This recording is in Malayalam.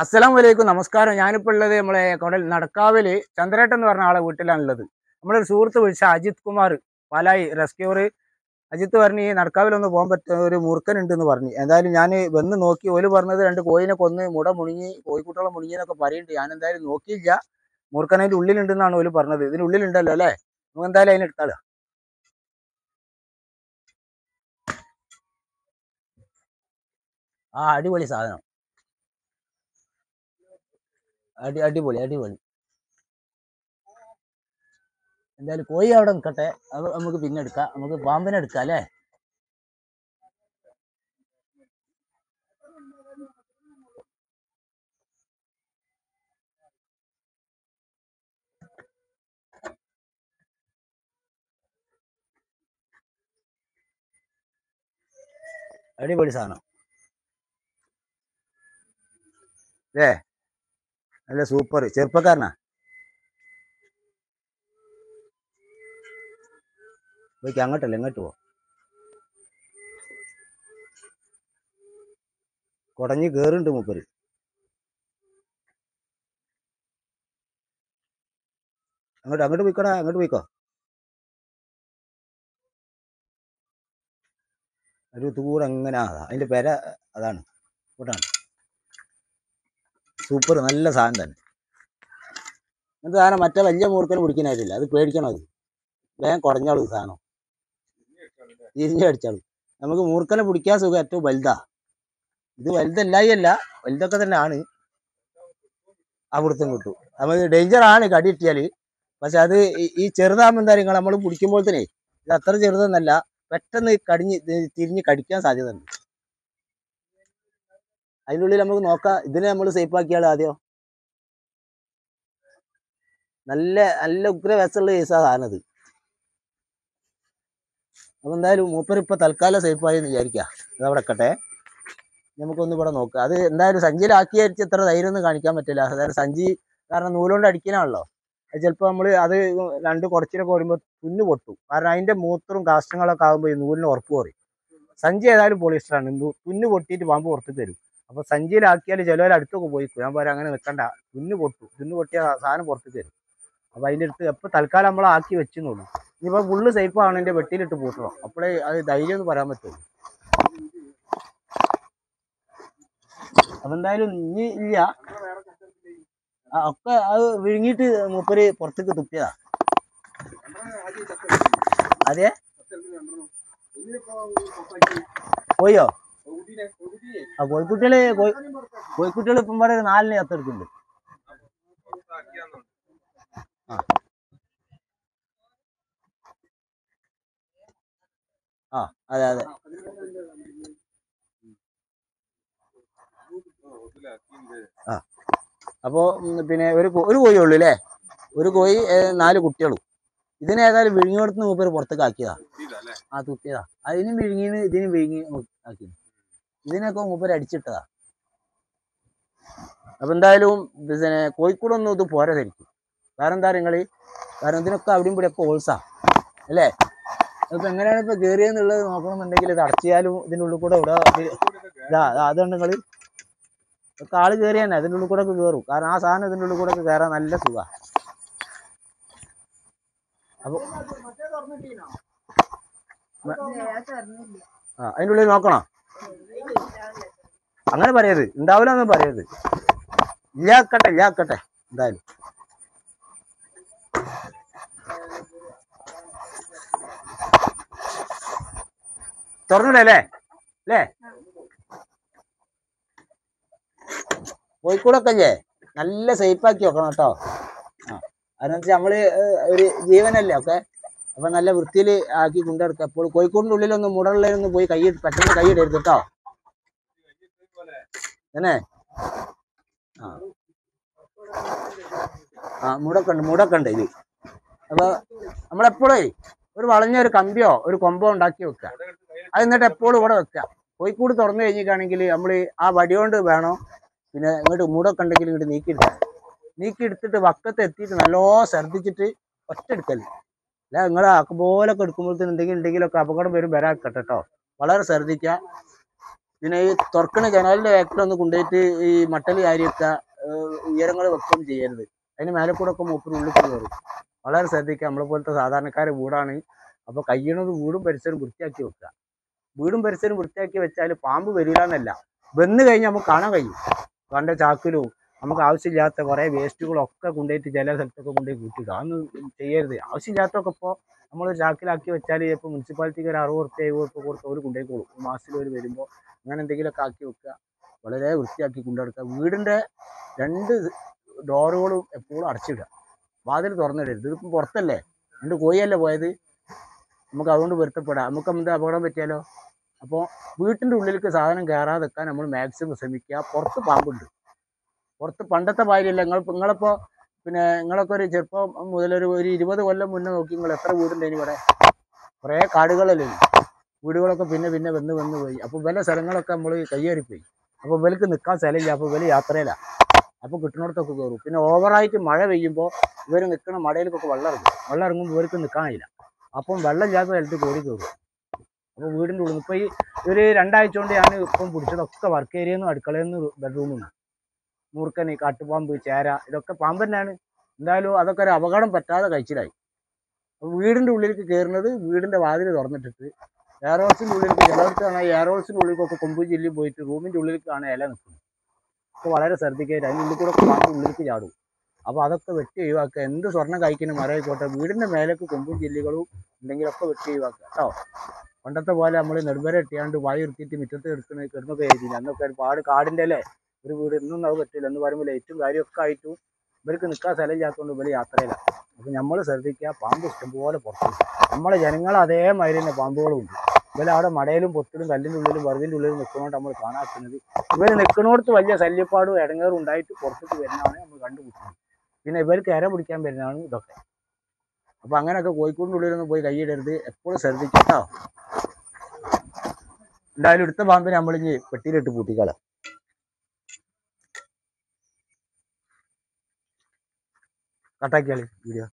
അസ്സലാമു അലൈക്കും, നമസ്കാരം. ഞാനിപ്പോൾ ഉള്ളത് നമ്മളെ കൊടൽ നടക്കാവില് ചന്ദ്രേട്ടൻ എന്ന് പറഞ്ഞ ആളെ വീട്ടിലാണുള്ളത്. നമ്മളൊരു സുഹൃത്ത് വിളിച്ച അജിത് കുമാർ പാലായി റെസ്ക്യൂർ. അജിത്ത് പറഞ്ഞ് ഈ നടക്കാവിലൊന്ന് പോകാൻ പറ്റുന്ന ഒരു മൂർഖൻ ഉണ്ടെന്ന് പറഞ്ഞു. എന്തായാലും ഞാൻ വന്ന് നോക്കി. ഓല് പറഞ്ഞത് 2 കോഴിനെ കൊന്ന് മുട മുണിങ്ങി കോഴിക്കുട്ടികളെ മുണിങ്ങിയെന്നൊക്കെ പറയുന്നുണ്ട്. ഞാൻ എന്തായാലും നോക്കിയില്ല. മൂർഖൻ അതിൻ്റെ ഉള്ളിലുണ്ടെന്നാണ് ഓല് പറഞ്ഞത്. ഇതിനുള്ളിലുണ്ടല്ലോ അല്ലേ? നമുക്ക് എന്തായാലും അതിനെടുത്താളാ. അടിപൊളി സാധനം. അടിപൊളി അടിപൊളി. എന്തായാലും കോഴി അവിടെ നിൽക്കട്ടെ, അത് നമുക്ക് പിന്നെ എടുക്കാം. നമുക്ക് പാമ്പിനെ എടുക്കാം അല്ലേ? അടിപൊളി സാധനം ഏ, നല്ല സൂപ്പർ ചെറുപ്പക്കാരനാ. പോയിക്ക് അങ്ങോട്ടല്ല ഇങ്ങോട്ട് പോ. കുടഞ്ഞ് കേറുണ്ട് മൂപ്പര്. അങ്ങോട്ട് അങ്ങോട്ട് പോയിക്കോടാ, അങ്ങോട്ട് പോയിക്കോ. ഒരു കൂടെ അങ്ങനെ അതിന്റെ പേര അതാണ്. കൂട്ടാണ് സൂപ്പർ, നല്ല സാധനം തന്നെ. എന്ത് സാധനം? മറ്റേ വലിയ മൂർക്കന് പിടിക്കാനായിട്ടില്ല, അത് പേടിക്കണം. അത് വേഗം കുടഞ്ഞോളൂ സാധനം, തിരിഞ്ഞ് അടിച്ചോളൂ. നമുക്ക് മൂർക്കനെ പിടിക്കാൻ സുഖം ഏറ്റവും വലുതാ. ഇത് വലുതല്ലായല്ല, വലുതൊക്കെ തന്നെ ആണ്. അവിടുത്തെ കിട്ടും. നമുക്ക് ഡേഞ്ചർ ആണ് കടി കിട്ടിയാല്. പക്ഷെ അത് ഈ ചെറുതാകുമ്പോൾ എന്താ പറയുക, നമ്മൾ പിടിക്കുമ്പോൾ തന്നെ ഇത് അത്ര ചെറുതൊന്നല്ല, പെട്ടെന്ന് കടിഞ്ഞ് തിരിഞ്ഞ് കടിക്കാൻ സാധ്യത ഉണ്ട്. അതിൻ്റെ ഉള്ളിൽ നമുക്ക് നോക്കാം. ഇതിനെ നമ്മൾ സേഫ് ആക്കിയാൽ ആദ്യം നല്ല നല്ല ഉഗ്ര വിസമുള്ള കേസാ സാധനം അത്. അപ്പൊ എന്തായാലും മൂപ്പർ ഇപ്പൊ തൽക്കാലം സേഫായി എന്ന് വിചാരിക്കുക. അതവിടെ വെക്കട്ടെ, നമുക്കൊന്നും ഇവിടെ നോക്കാം. അത് എന്തായാലും സഞ്ചിയിലാക്കിയായിരിക്കും ഇത്ര ധൈര്യം ഒന്നും കാണിക്കാൻ പറ്റില്ല. അതായത് സഞ്ചി കാരണം നൂലുകൊണ്ട് അടിക്കാനാണല്ലോ. അത് ചിലപ്പോൾ നമ്മൾ അത് കുറച്ചിലൊക്കെ വരുമ്പോൾ തുന്നു പൊട്ടും. കാരണം അതിന്റെ മൂത്രവും കാഷ്ടങ്ങളൊക്കെ ആകുമ്പോൾ ഈ നൂലിന് ഉറപ്പ് കുറയും. സഞ്ചി ഏതായാലും പോളിസ്റ്ററാണ്, തുന്നു പൊട്ടിയിട്ട് പാമ്പ് പുറത്ത് തരും. അപ്പൊ സഞ്ചിയിലാക്കിയാൽ ചിലവർ അടുത്തൊക്കെ പോയിക്കും. ഞാൻ പറയാം അങ്ങനെ നിൽക്കണ്ട, തുന്നു പൊട്ടും. തുന്നു പൊട്ടിയ സാധനം പുറത്ത് തരും. അപ്പൊ അതിന്റെ അടുത്ത് എപ്പോൾ തൽക്കാലം നമ്മൾ ആക്കി വെച്ചെന്നുള്ളൂ. ഇനിയിപ്പോൾ ഫുള്ള് സേഫ് ആണെങ്കിൽ വെട്ടിയിലിട്ട് പൂട്ടണം. അപ്പോഴേ അത് ധൈര്യം എന്ന് പറയാൻ പറ്റുള്ളൂ. അപ്പൊ എന്തായാലും ഇനി ഇല്ല, ഒക്കെ അത് വിഴുങ്ങിയിട്ട് മൂപ്പര് പുറത്തേക്ക് തുപ്പിയതാ. അതെ, പോയോ? കോഴിക്കുട്ടികള് ഇപ്പം ഇവിടെ 4 ചത്തെടുക്കുന്നുണ്ട്. അതെ അതെ. അപ്പോ പിന്നെ ഒരു കോഴി ഉള്ളു അല്ലേ? ഒരു കോഴി 4 കുട്ടികളും. ഇതിനേതായാലും വിഴുങ്ങിയോടത്ത് മൂപ്പര് പുറത്തേക്ക് ആക്കിയതാ. തുപ്പിയതാ. അതിനും വിഴുങ്ങിന് ഇതിനും വിഴുങ്ങി ആക്കി. ഇതിനൊക്കെ മൂപ്പര് അടിച്ചിട്ടതാ. അപ്പൊ എന്തായാലും പിന്നെ കോഴിക്കോടൊന്നും ഇത് പോരാ ശരിക്കും. കാരണം എന്താ നിങ്ങള്, കാരണം ഇതിനൊക്കെ അവിടെയും ഇവിടെ ഒക്കെ ഓൾസാ അല്ലേ? ഇപ്പൊ എങ്ങനെയാണ് ഇപ്പൊ കയറിയെന്നുള്ളത് നോക്കണമെന്നുണ്ടെങ്കിൽ ഇത് അടച്ചാലും ഇതിൻ്റെ ഉള്ളിൽ കൂടെ ഇവിടെ അതുകൊണ്ട് നിങ്ങള് ഒക്കെ ആള് കയറി തന്നെ അതിൻ്റെ ഉള്ളിൽ കൂടെ ഒക്കെ കയറും. കാരണം ആ സാധനം ഇതിൻ്റെ ഉള്ളിൽ കൂടെ ഒക്കെ കയറാൻ നല്ല സുഖാ. അപ്പൊ അതിൻ്റെ ഉള്ളിൽ നോക്കണം. അങ്ങനെ പറയരുത്, ഉണ്ടാവില്ല എന്ന് പറയരുത്. ഇല്ലാക്കട്ടെ എന്തായാലും. തുറന്നിടല്ലേ അല്ലേ? കോഴിക്കോടൊക്കെ അല്ലേ നല്ല സേഫാക്കി വെക്കണം കേട്ടോ. അതെന്ന് വെച്ചാൽ നമ്മള് ഒരു ജീവനല്ലേ ഒക്കെ. അപ്പൊ നല്ല വൃത്തിയിൽ ആക്കി കൊണ്ടെടുക്കുക. അപ്പോൾ കോഴിക്കോടിന്റെ ഉള്ളിലൊന്നും മുടകളിലൊന്നും പോയി പെട്ടെന്ന് കൈയിടരുത് കേട്ടോ. തന്നെ മുടൊക്കെ ഉണ്ട് ഇത്. അപ്പൊ നമ്മളെപ്പോഴേ ഒരു വളഞ്ഞൊരു കമ്പിയോ ഒരു കൊമ്പോ ഉണ്ടാക്കി വെക്കുക. അത് എന്നിട്ട് എപ്പോഴും ഇവിടെ വെക്കുക. കോഴിക്കോട് തുറന്നു കഴിഞ്ഞിട്ടാണെങ്കിൽ നമ്മൾ ആ വടികൊണ്ട് വേണം. പിന്നെ ഇങ്ങോട്ട് മൂടൊക്കെ ഉണ്ടെങ്കിൽ ഇങ്ങോട്ട് നീക്കിയെടുത്തിട്ട് വക്കത്ത് എത്തിയിട്ട് നല്ലോ ശ്രദ്ധിച്ചിട്ട് ഒറ്റ എടുക്കല്. അല്ല നിങ്ങൾ പോലൊക്കെ എടുക്കുമ്പോഴത്തേന് എന്തെങ്കിലുമൊക്കെ അപകടം വരാക്കട്ടെ കേട്ടോ. വളരെ ശ്രദ്ധിക്കുക. പിന്നെ ഈ തുറക്കണ ജനാലിന്റെ ബാക്കിലൊന്ന് കൊണ്ടുപോയിട്ട് ഈ മട്ടൽ കാര്യമൊക്കെ ഉയരങ്ങൾ വെക്കുകയും ചെയ്യരുത്. അതിന് മേലെ കൂടെ ഒക്കെ മൂപ്പര് ഉള്ളിൽ കയറും. വളരെ ശ്രദ്ധിക്കുക. നമ്മളെ പോലത്തെ സാധാരണക്കാരുടെ വീടാണ്. അപ്പോൾ കഴിയണത് വീടും പരിസരം വൃത്തിയാക്കി വെക്കുക. വീടും പരിസരം വൃത്തിയാക്കി വെച്ചാൽ പാമ്പ് വരില്ല എന്നല്ല, വന്ന് കഴിഞ്ഞാൽ നമുക്ക് കാണാൻ കഴിയും. കണ്ട ചാക്കിലും നമുക്ക് ആവശ്യമില്ലാത്ത കുറേ വേസ്റ്റുകളൊക്കെ കൊണ്ടുപോയിട്ട് ചില സ്ഥലത്തൊക്കെ കൊണ്ടുപോയി കൂട്ടിയിടുക. അതൊന്നും ചെയ്യരുത്. ആവശ്യമില്ലാത്തൊക്കെ ഇപ്പോൾ നമ്മൾ ചാക്കിലാക്കി വെച്ചാൽ ഇപ്പോൾ മുനിസിപ്പാലിറ്റിക്ക് ഒരു 60 റുപ്യ 70 റുപ്യ കൊടുത്ത് അവർ കൊണ്ടുപോയിക്കോളും. മാസത്തിൽ ഒരു വരുമ്പോൾ അങ്ങനെ എന്തെങ്കിലുമൊക്കെ ആക്കി വെക്കുക. വളരെ വൃത്തിയാക്കി കൊണ്ടുനടക്കുക. വീടിൻ്റെ 2 ഡോറുകളും എപ്പോഴും അടച്ചിടുക. വാതിൽ തുറന്നിടരുത്. ഇതിപ്പം പുറത്തല്ലേ, 2 കോഴിയല്ലേ പോയത്, നമുക്ക് അതുകൊണ്ട് പൊരുത്തപ്പെടാം. നമുക്ക് എന്ത് അപകടം പറ്റിയാലോ. അപ്പോൾ വീട്ടിൻ്റെ ഉള്ളിലേക്ക് സാധനം കയറാതെ വെക്കാൻ നമ്മൾ മാക്സിമം ശ്രമിക്കുക. പുറത്ത് പാമ്പുണ്ട്. പുറത്ത് പണ്ടത്തെ ഭാര്യയല്ല. നിങ്ങളിപ്പോൾ പിന്നെ നിങ്ങളൊക്കെ ഒരു ചെറുപ്പം മുതലൊരു 20 കൊല്ലം മുന്നേ നോക്കി നിങ്ങൾ എത്ര വീടുണ്ടായിന് ഇവിടെ. കുറേ കാടുകളല്ലേ വീടുകളൊക്കെ പിന്നെ വന്ന് പോയി. അപ്പോൾ വില സ്ഥലങ്ങളൊക്കെ നമ്മൾ കയ്യേറിപ്പോയി. അപ്പോൾ വിലക്ക് നിൽക്കാൻ സ്ഥലമില്ല. അപ്പോൾ വില യാത്രയിലാണ്. അപ്പോൾ കിട്ടുന്നിടത്തൊക്കെ കയറും. പിന്നെ ഓവറായിട്ട് മഴ പെയ്യുമ്പോൾ ഇവർ നിൽക്കുന്ന മടയിലേക്കൊക്കെ വെള്ളം ഇറങ്ങുമ്പോൾ ഇവർക്ക് നിൽക്കാൻ കഴിയില്ല. അപ്പം വെള്ളം ഇല്ലാത്ത സ്ഥലത്ത് കോടി കയറും. അപ്പോൾ വീടിൻ്റെ ഉള്ളിൽ ഇപ്പോൾ ഈ ഒരു 2 ആഴ്ച കൊണ്ട് ഞാൻ ഇപ്പം പിടിച്ചതൊക്കെ വർക്ക് ഏരിയയിൽ നിന്നും അടുക്കളയിൽ നിന്ന് ബെഡ്റൂമിൽ നിന്ന് മൂർക്കന്, കാട്ടുപാമ്പ്, ചേര, ഇതൊക്കെ പാമ്പ് തന്നെയാണ്. എന്തായാലും അതൊക്കെ ഒരു അപകടം പറ്റാതെ കഴിച്ചിലായി. അപ്പോൾ വീടിൻ്റെ ഉള്ളിലേക്ക് കയറുന്നത് വീടിൻ്റെ വാതിൽ തുറന്നിട്ടിട്ട് എയർ ഹോൾസിൻ്റെ ഉള്ളിലേക്ക്, ചിലവർക്കാണ് എയർ ഹോൾസിൻ്റെ ഉള്ളിലേക്കൊക്കെ കൊമ്പും ചില്ലും പോയിട്ട് റൂമിൻ്റെ ഉള്ളിലേക്കാണ് ഇല നിൽക്കുന്നത്. അപ്പോൾ വളരെ ശ്രദ്ധിക്കുക. അതിൻ്റെ ഉള്ളിൽ കൂടെ പാമ്പ് ഉള്ളിലേക്ക് ചാടും. അപ്പോൾ അതൊക്കെ വെട്ടി ഒഴിവാക്കുക. എന്ത് സ്വർണ്ണം കഴിക്കുന്ന മരമായിക്കോട്ടെ, വീടിൻ്റെ മേലേക്ക് കൊമ്പും ചില്ലുകളും ഉണ്ടെങ്കിലൊക്കെ വെട്ടി ഒഴിവാക്കുക കേട്ടോ. പണ്ടത്തെ പോലെ നമ്മൾ നെടുമ്പര ഇട്ടിയാണ്ട് വായു നിർത്തിയിട്ട് മുറ്റത്ത് കിടന്നൊക്കെ ചെയ്തില്ല. അന്നൊക്കെ ഒരുപാട് കാടിൻ്റെ അല്ലേ ഒരു വീട്. ഇന്നും അത് പറ്റില്ല. എന്ന് പറയുമ്പോൾ ലൈറ്റും കാര്യമൊക്കെ ആയിട്ടും ഇവർക്ക് നിൽക്കാൻ സ്ഥലമില്ലാത്തതുകൊണ്ട് ഇവർ യാത്രയിലാണ്. അപ്പോൾ നമ്മൾ ശ്രദ്ധിക്കുക. പാമ്പ് ഇഷ്ടംപോലെ പുറത്ത്. നമ്മളെ ജനങ്ങൾ അതേമാതിരി തന്നെ പാമ്പുകളും ഉണ്ട്. ഇവരവിടെ മടയിലും പൊത്തിലും കല്ലിൻ്റെ ഉള്ളിലും വറുതിൻ്റെ ഉള്ളിലും നിൽക്കുന്നതുകൊണ്ട് നമ്മൾ കാണാക്കുന്നത്. ഇവർ നിൽക്കുന്നിടത്ത് വലിയ ശല്യപ്പാടും ഇടങ്ങേറും ഉണ്ടായിട്ട് പുറത്തേക്ക് വരുന്നതാണ് നമ്മൾ കണ്ടുപിടിക്കുന്നത്. പിന്നെ ഇവർക്ക് ഇര പിടിക്കാൻ വരുന്നതാണ് ഇതൊക്കെ. അപ്പോൾ അങ്ങനെയൊക്കെ കോഴിക്കോടിൻ്റെ ഉള്ളിലൊന്നും പോയി കൈയിടരുത്. എപ്പോഴും ശ്രദ്ധിക്കുക കേട്ടോ. എന്തായാലും എടുത്ത പാമ്പിനെ നമ്മളിഞ്ഞ് പെട്ടിയിലിട്ട് പൂട്ടിക്കാലോ. കട്ടാക്കിയാൽ വീഡിയോ